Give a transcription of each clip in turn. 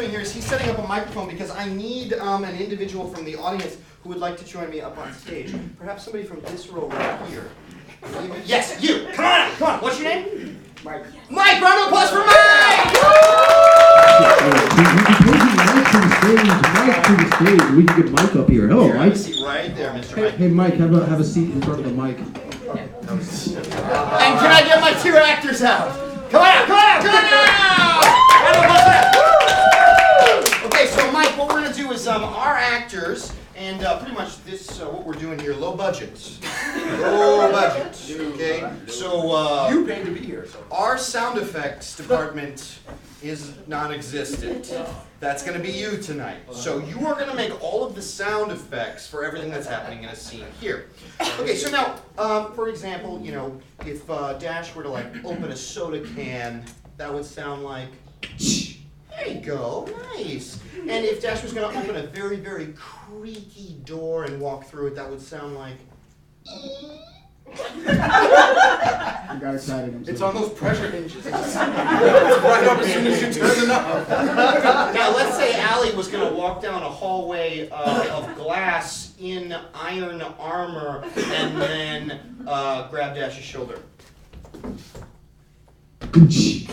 doing here is he's setting up a microphone because I need an individual from the audience who would like to join me up on stage. Perhaps somebody from this row right here. Yes, you! Come on! Come on! What's your name? Mike. Mike! Round of applause for Mike! Mike to the stage. We can get Mike up here. Hello, Here, Mike. Sit right there, Mr. Mike. Hey, Mike, have a seat in front of the mic. And can I get my 2 actors out? Come on out! Come on out! Come on out! Round of applause. Okay, so Mike, what we're gonna do is our actors. And pretty much this, what we're doing here, low budget. Low budget, okay? So, you paid to be here, so. Our sound effects department is non-existent. That's gonna be you tonight. So you are gonna make all of the sound effects for everything that's happening in a scene here. Okay, so now, for example, you know, if Dash were to like open a soda can, that would sound like, there you go, nice. And if Dash was gonna open a very, very creaky door and walk through it, that would sound like, I got excited. It's on those pressure hinges. It's right up as soon as you turn the knob. Now let's say Allie was going to walk down a hallway of glass in iron armor and then grab Dash's shoulder. Perfect.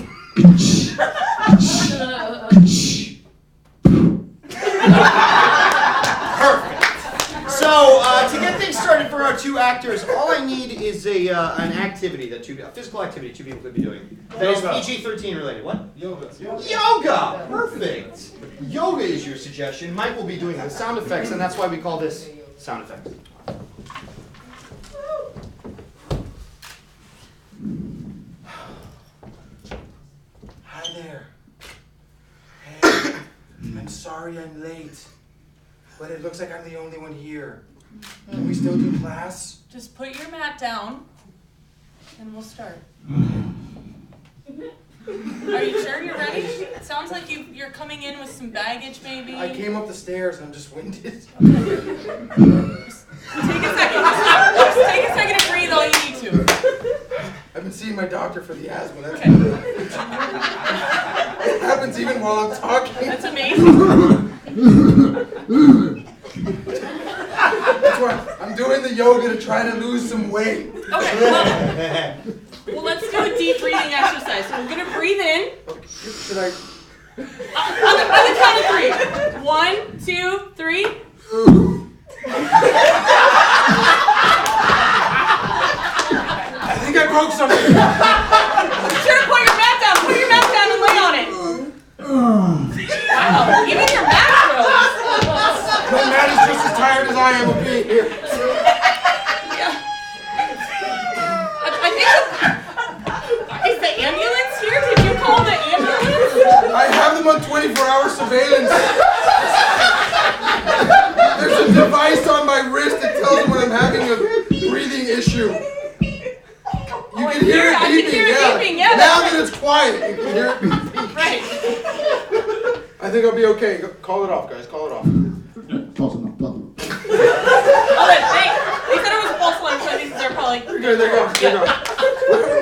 So to get things started for our 2 actors, all I need is an activity that a physical activity 2 people could be doing. That is PG-13 related. What? Yoga. Yoga! Perfect! Yoga is your suggestion. Mike will be doing the sound effects, and that's why we call this sound effects. Hi there. Hey, I'm sorry I'm late, but it looks like I'm the only one here. Can we still do class? Just put your mat down, and we'll start. Are you sure you're ready? It sounds like you're coming in with some baggage, maybe. I came up the stairs and I'm just winded. Just take a second. Just take a second to breathe all you need to. I've been seeing my doctor for the asthma. That's Okay. It happens even while I'm talking. That's amazing. That's why I'm doing the yoga to try to lose some weight. Okay, well, let's do a deep breathing exercise. So we're going to breathe in. Should I? On the count of 3. 1, 2, 3. I think I broke something. Be sure to put your mat down. Put your mat down and lay on it. Wow, even your mat froze. My mat is just as tired as I am of being here. Is the ambulance here? Did you call the ambulance? I have them on 24-hour surveillance. There's a device on my wrist that tells me when I'm having a breathing issue. You can hear it beeping, yeah. Now that it's quiet, you can hear it beeping. Right. I think I'll be okay. Call it off, guys. Call it off. False enough, brother. Oh, they said it was a false alarm, so I think they're probably... There you go.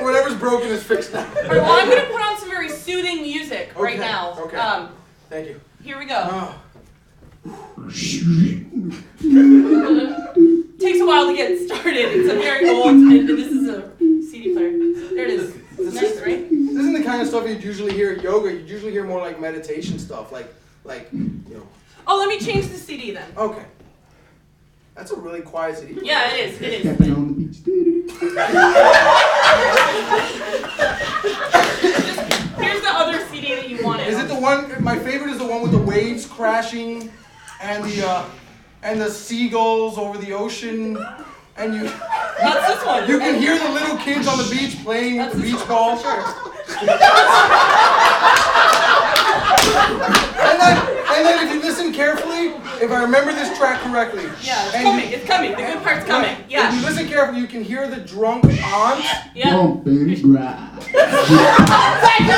Whatever's broken is fixed now. All right, well, I'm going to put on some very soothing music right now. Okay. Thank you. Here we go. Oh. Takes a while to get started. It's a very old, and this is a CD player. There it is. It's nice, right? This isn't the kind of stuff you'd usually hear at yoga. You'd usually hear more like meditation stuff, like you know. Oh, let me change the CD then. Okay. That's a really quiet CD. Yeah, it is. It is. Stepping on the beach. Here's the other CD that you wanted. Is it the one? My favorite is the one with the waves crashing, and the seagulls over the ocean, and you. That's this one. You can hear the little kids on the beach playing with the beach ball. Sure. And then if you listen carefully, if I remember this track correctly. Yeah, it's coming. It's coming. The good part's coming. Yeah. If you listen carefully, you can hear the drunk aunt. Yeah. Bump and grind. Thank you,